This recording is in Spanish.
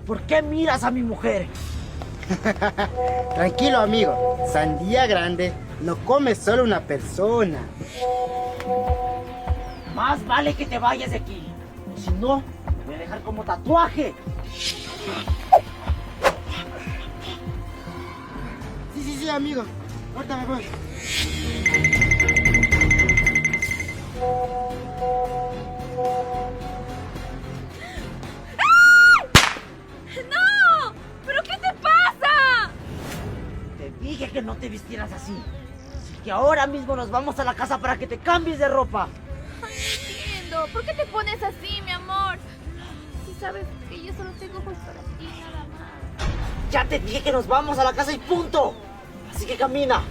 ¿Por qué miras a mi mujer? Tranquilo, amigo. Sandía grande no come solo una persona. Más vale que te vayas de aquí. Si no, te voy a dejar como tatuaje. Sí, amigo. Ahorita me voy. ¡No! ¿Pero qué te pasa? Te dije que no te vistieras así. Así que ahora mismo nos vamos a la casa para que te cambies de ropa. Ay, no entiendo. ¿Por qué te pones así, mi amor? Si sabes que yo solo tengo ojos para ti, nada más. Ya te dije que nos vamos a la casa y punto. Así que camina.